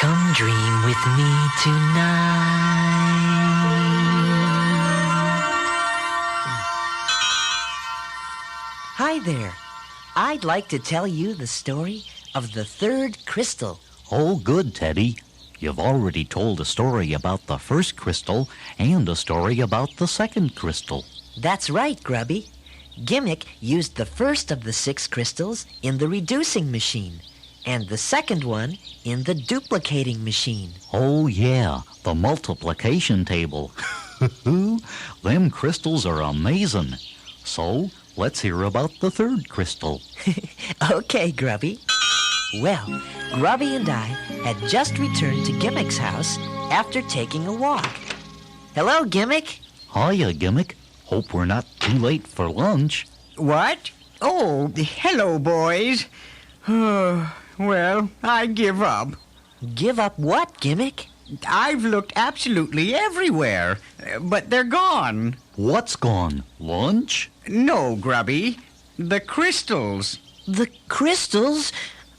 Come dream with me tonight. Hi there. I'd like to tell you the story of the third crystal. Oh, good, Teddy. You've already told a story about the first crystal and a story about the second crystal. That's right, Grubby. Gimmick used the first of the 6 crystals in the reducing machine and the second one in the duplicating machine. Oh, yeah, the multiplication table. Them crystals are amazing. So, let's hear about the third crystal. Okay, Grubby. Well, Grubby and I had just returned to Gimmick's house after taking a walk. Hello, Gimmick. Hiya, Gimmick. Hope we're not too late for lunch. What? Oh, hello, boys. Well, I give up. Give up what, Gimmick? I've looked absolutely everywhere, but they're gone. What's gone? Lunch? No, Grubby. The crystals. The crystals?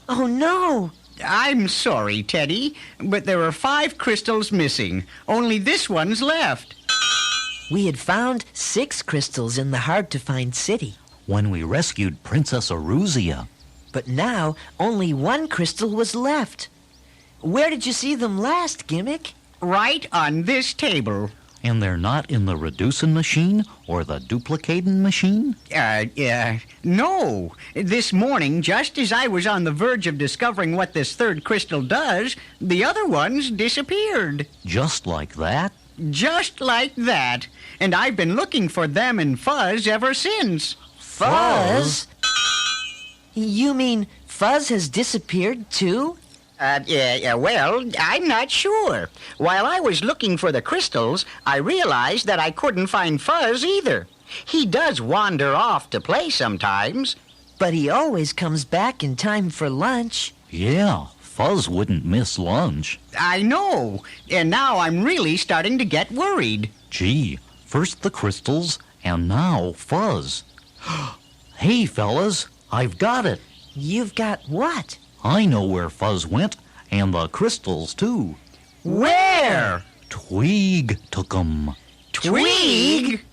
Oh, no. I'm sorry, Teddy, but there are 5 crystals missing. Only this one's left. We had found 6 crystals in the hard-to-find city. When we rescued Princess Aruzia. But now only 1 crystal was left. Where did you see them last, Gimmick? Right on this table. And they're not in the reducing machine or the duplicating machine? No. This morning, just as I was on the verge of discovering what this third crystal does, the other ones disappeared. Just like that? Just like that. And I've been looking for them and Fuzz ever since. Fuzz? You mean Fuzz has disappeared too? Well, I'm not sure. While I was looking for the crystals, I realized that I couldn't find Fuzz either. He does wander off to play sometimes. But he always comes back in time for lunch. Yeah, Fuzz wouldn't miss lunch. I know. And now I'm really starting to get worried. Gee, first the crystals, and now Fuzz. Hey, fellas, I've got it. You've got what? I know where Fuzz went, and the crystals, too. Where? Twig took 'em. Twig?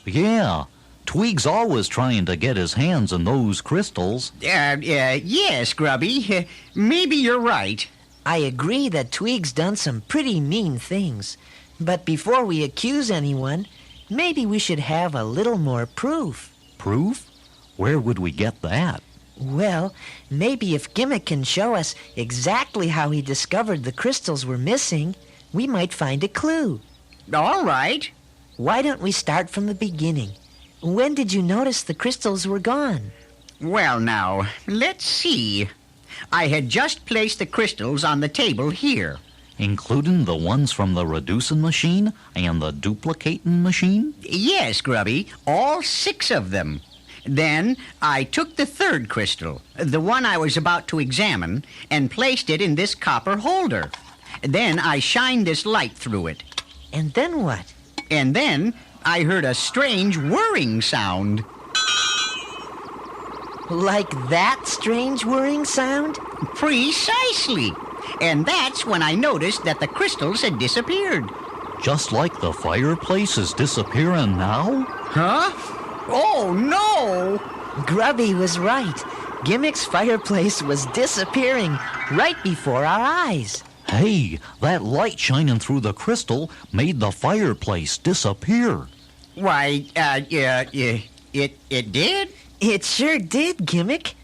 Yeah, Twig's always trying to get his hands on those crystals. Yes, Grubby. Maybe you're right. I agree that Twig's done some pretty mean things. But before we accuse anyone, maybe we should have a little more proof. Proof? Where would we get that? Well, maybe if Gimmick can show us exactly how he discovered the crystals were missing, we might find a clue. All right. Why don't we start from the beginning? When did you notice the crystals were gone? Well, now, let's see. I had just placed the crystals on the table here. Including the ones from the reducing machine and the duplicating machine? Yes, Grubby, all 6 of them. Then I took the third crystal, the one I was about to examine, and placed it in this copper holder. Then I shined this light through it. And then what? And then I heard a strange whirring sound. Like that strange whirring sound? Precisely. And that's when I noticed that the crystals had disappeared. Just like the fireplace is disappearing now? Huh? Oh, no! Grubby was right. Gimmick's fireplace was disappearing right before our eyes. Hey, that light shining through the crystal made the fireplace disappear. Why, it did? It sure did, Gimmick.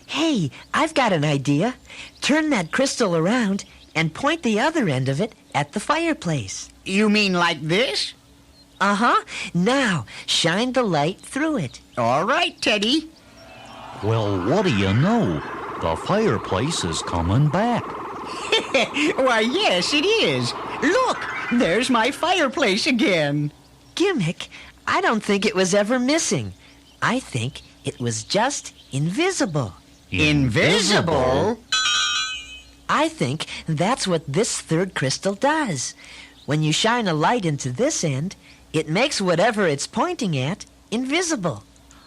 Hey, I've got an idea. Turn that crystal around and point the other end of it at the fireplace. You mean like this? Uh-huh. Now, shine the light through it. All right, Teddy. Well, what do you know? The fireplace is coming back. Why, yes, it is. Look, there's my fireplace again. Gimmick, I don't think it was ever missing. I think it was just invisible. Invisible? I think that's what this third crystal does. When you shine a light into this end, it makes whatever it's pointing at invisible.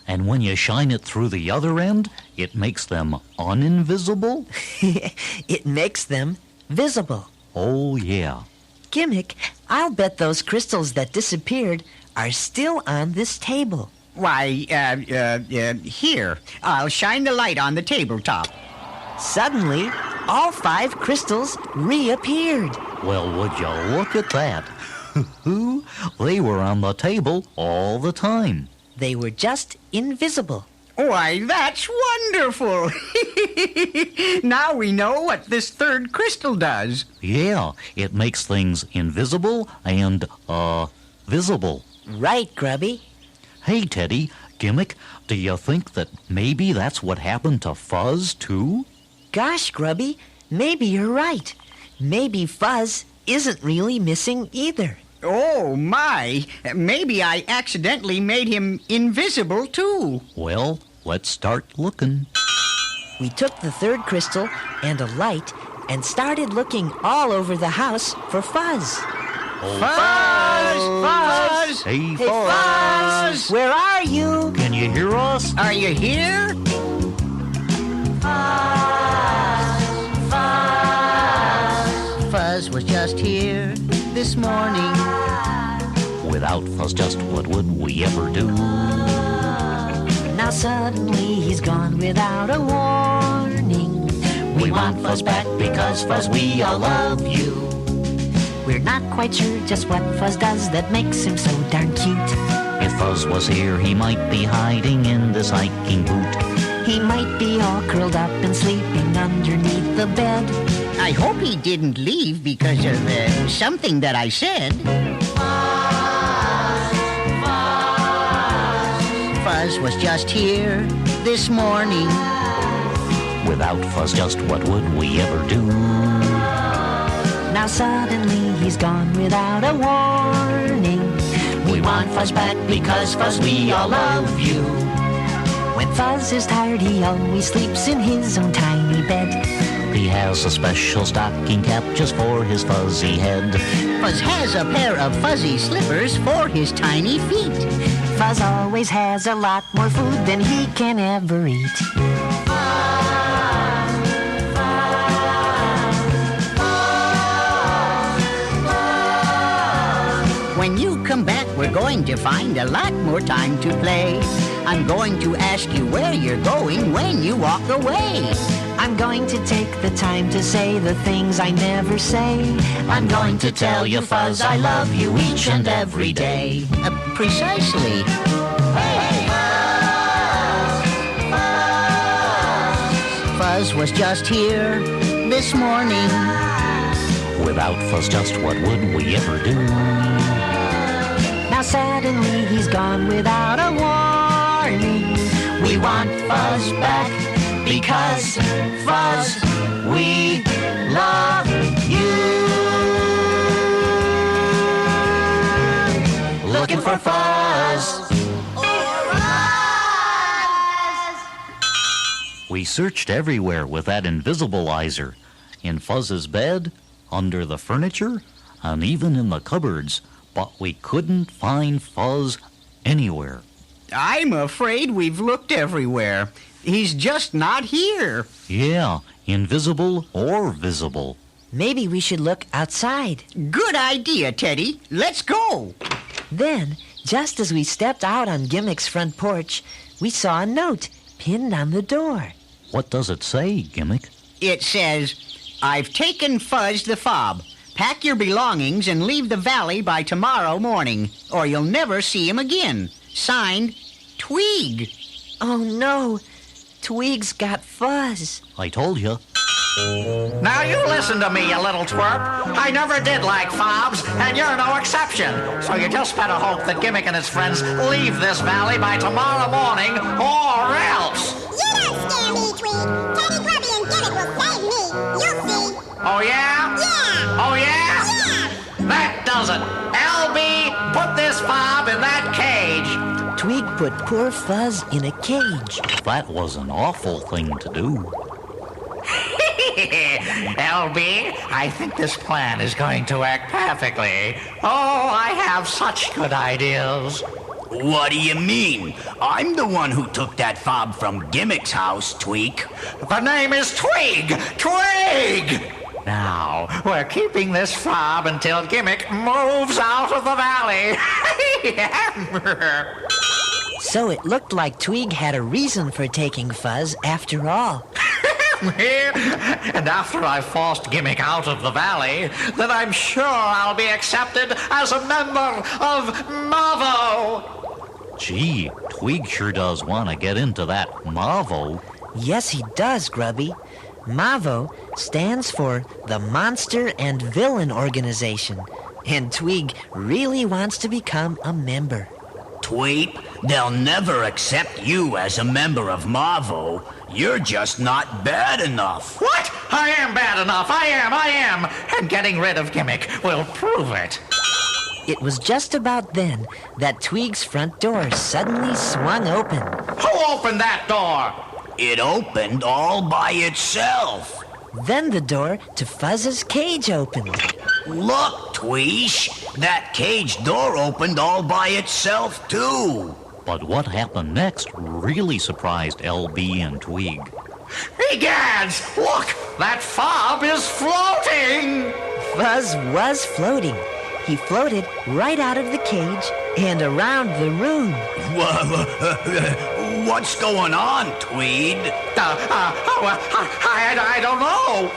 And when you shine it through the other end, it makes them uninvisible? It makes them visible. Oh, yeah. Gimmick, I'll bet those crystals that disappeared are still on this table. Why, here. I'll shine the light on the tabletop. Suddenly, all 5 crystals reappeared. Well, would you look at that? They were on the table all the time. They were just invisible. Why, that's wonderful! Now we know what this third crystal does. Yeah, it makes things invisible and, visible. Right, Grubby. Hey, Teddy, Gimmick, do you think that maybe that's what happened to Fuzz, too? Gosh, Grubby, maybe you're right. Maybe Fuzz isn't really missing either. Oh, my! Maybe I accidentally made him invisible, too. Well, let's start looking. We took the third crystal and a light and started looking all over the house for Fuzz. Oh, Fuzz! Fuzz! Hey, Hey, Fuzz! Where are you? Can you hear us? Are you here? Fuzz was just here this morning. Without Fuzz, just what would we ever do? Now suddenly he's gone without a warning. We want Fuzz back because Fuzz, we all love you. We're not quite sure just what Fuzz does that makes him so darn cute. If Fuzz was here, he might be hiding in this hiking boot. He might be all curled up and sleeping underneath the bed. I hope he didn't leave because of something that I said. Fuzz was just here this morning. Without Fuzz, just what would we ever do? Now suddenly he's gone without a warning. We want Fuzz back because Fuzz, we all love you. When Fuzz is tired, he always sleeps in his own tiny bed. He has a special stocking cap just for his fuzzy head. Fuzz has a pair of fuzzy slippers for his tiny feet. Fuzz always has a lot more food than he can ever eat. When you come back, we're going to find a lot more time to play. I'm going to ask you where you're going when you walk away. I'm going to take the time to say the things I never say. I'm going to tell you, Fuzz, I love you each and every day. Precisely. Fuzz was just here this morning. Without Fuzz, just what would we ever do? Now suddenly he's gone without a warning. We want Fuzz back because Fuzz, we love you. Looking for Fuzz. We searched everywhere with that invisibilizer. In Fuzz's bed, under the furniture, and even in the cupboards. But we couldn't find Fuzz anywhere. I'm afraid we've looked everywhere. He's just not here. Yeah, invisible or visible. Maybe we should look outside. Good idea, Teddy. Let's go. Then, just as we stepped out on Gimmick's front porch, we saw a note pinned on the door. What does it say, Gimmick? It says, I've taken Fuzz the fob. Pack your belongings and leave the valley by tomorrow morning, or you'll never see him again. Signed, Twig. Oh no, Twig's got Fuzz. I told you. Now you listen to me, you little twerp. I never did like fobs, and you're no exception. So you just better hope that Gimmick and his friends leave this valley by tomorrow morning, or else. You don't scare me, Twig. Teddy, Grubby, and Gimmick will save me. You'll see. Oh yeah? Yeah. Oh yeah? Yeah. That does it. LB, put this fob in that cage. Twig put poor Fuzz in a cage. That was an awful thing to do. LB, I think this plan is going to work perfectly. Oh, I have such good ideas. What do you mean? I'm the one who took that fob from Gimmick's house, Tweak. The name is Twig! Twig! Now, we're keeping this fob until Gimmick moves out of the valley. So it looked like Twig had a reason for taking Fuzz after all. And after I've forced Gimmick out of the valley, then I'm sure I'll be accepted as a member of Mavo. Gee, Twig sure does want to get into that Mavo. Yes, he does, Grubby. MAVO stands for the Monster and Villain Organization, and Twig really wants to become a member. Tweep, they'll never accept you as a member of Mavo. You're just not bad enough. What? I am bad enough. I am. And getting rid of Gimmick will prove it. It was just about then that Twig's front door suddenly swung open. Who opened that door? It opened all by itself. Then the door to Fuzz's cage opened. Look, Tweesh, that cage door opened all by itself, too. But what happened next really surprised LB and Twig. Egads! Look! That fob is floating! Fuzz was floating. He floated right out of the cage and around the room. What's going on, Tweed? I don't know.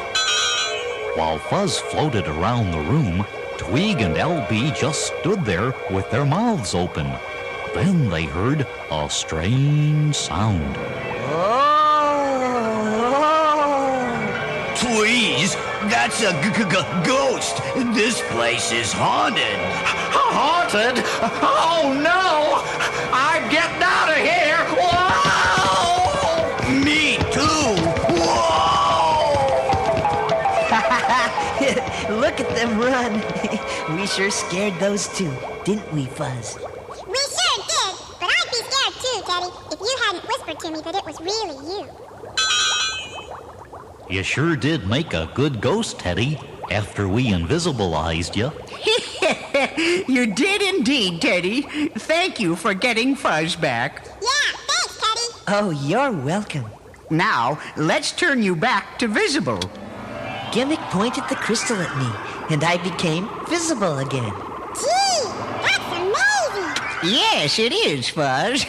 While Fuzz floated around the room, Twig and LB just stood there with their mouths open. Then they heard a strange sound. Please, that's a ghost. This place is haunted. Haunted? Oh, no! I'm getting out of here! Whoa! Me too. Whoa! Look at them run. We sure scared those two, didn't we, Fuzz? We sure did, but I'd be scared too, Teddy, if you hadn't whispered to me that it was really you. You sure did make a good ghost, Teddy, after we invisibilized you. You did indeed, Teddy. Thank you for getting Fuzz back. Yeah, thanks, Teddy. Oh, you're welcome. Now, let's turn you back to visible. Gimmick pointed the crystal at me, and I became visible again. Gee, that's amazing. Yes, it is, Fuzz.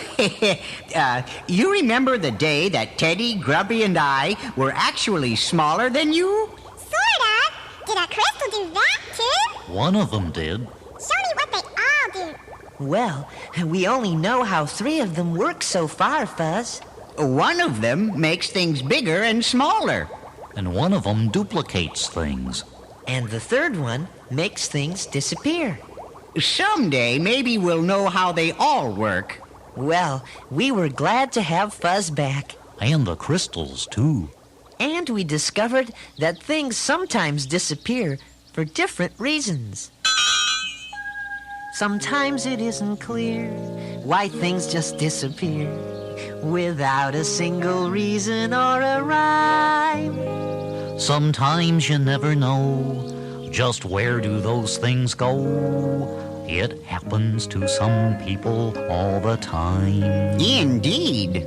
You remember the day that Teddy, Grubby, and I were actually smaller than you? Sort of. Did a crystal do that too? One of them did. Show me what they all do. Well, we only know how 3 of them work so far, Fuzz. One of them makes things bigger and smaller. And one of them duplicates things. And the 3rd one makes things disappear. Someday, maybe we'll know how they all work. Well, we were glad to have Fuzz back. And the crystals, too. And we discovered that things sometimes disappear for different reasons. Sometimes it isn't clear why things just disappear without a single reason or a rhyme. Sometimes you never know just where do those things go. It happens to some people all the time. Indeed.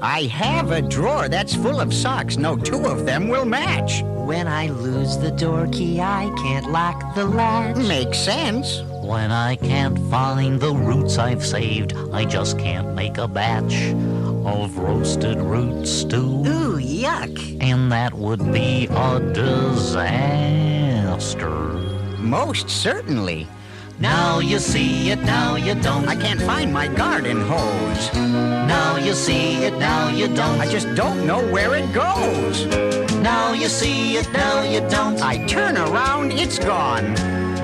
I have a drawer that's full of socks. No 2 of them will match. When I lose the door key, I can't lock the latch. Makes sense. When I can't find the roots I've saved, I just can't make a batch of roasted root stew. Ooh, yuck. And that would be a disaster. Most certainly. Now you see it, now you don't. I can't find my garden hose. Now you see it, now you don't. I just don't know where it goes. Now you see it, now you don't. I turn around, it's gone.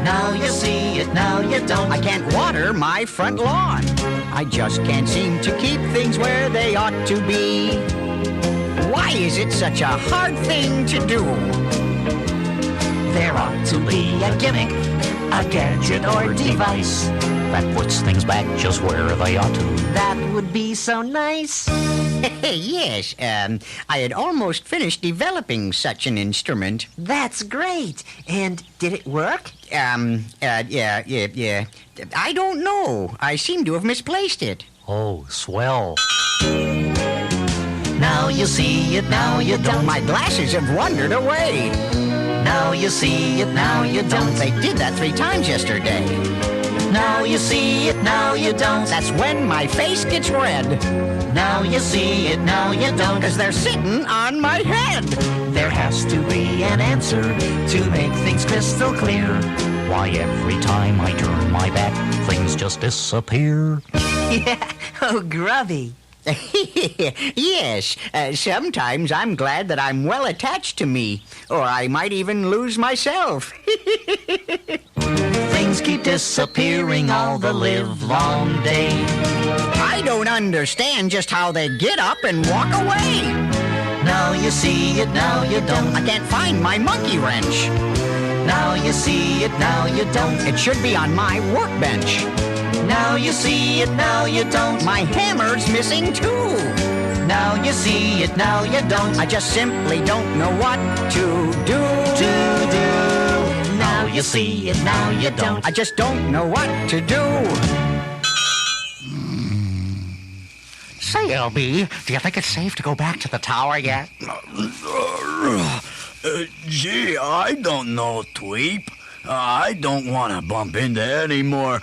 Now you see it, now you don't. I can't water my front lawn. I just can't seem to keep things where they ought to be. Why is it such a hard thing to do? There ought to be a gimmick, a gadget or device that puts things back just where they ought to. That would be so nice. Yes, I had almost finished developing such an instrument. That's great. And did it work? Yeah. I don't know. I seem to have misplaced it. Oh, swell. Now you see it, now you don't. My glasses have wandered away. Now you see it, now you don't. They did that 3 times yesterday. Now you see it, now you don't. That's when my face gets red. Now you see it, now you don't. 'Cause they're sitting on my head. There has to be an answer to make things crystal clear. Why, every time I turn my back, things just disappear. Yeah, oh, Grubby. Yes, sometimes I'm glad that I'm well attached to me, or I might even lose myself. Things keep disappearing all the livelong day. I don't understand just how they get up and walk away. Now you see it, now you don't. I can't find my monkey wrench. Now you see it, now you don't. It should be on my workbench. Now you see it, now you don't. My hammer's missing too. Now you see it, now you don't. I just simply don't know what to do. Now you see it, now you don't. I just don't know what to do. Say, LB, do you think it's safe to go back to the tower yet? Gee, I don't know, Tweep. I don't want to bump into any more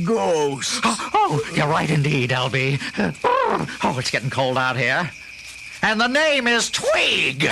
ghosts. Oh, you're right indeed, LB. Oh, it's getting cold out here. And the name is Twig.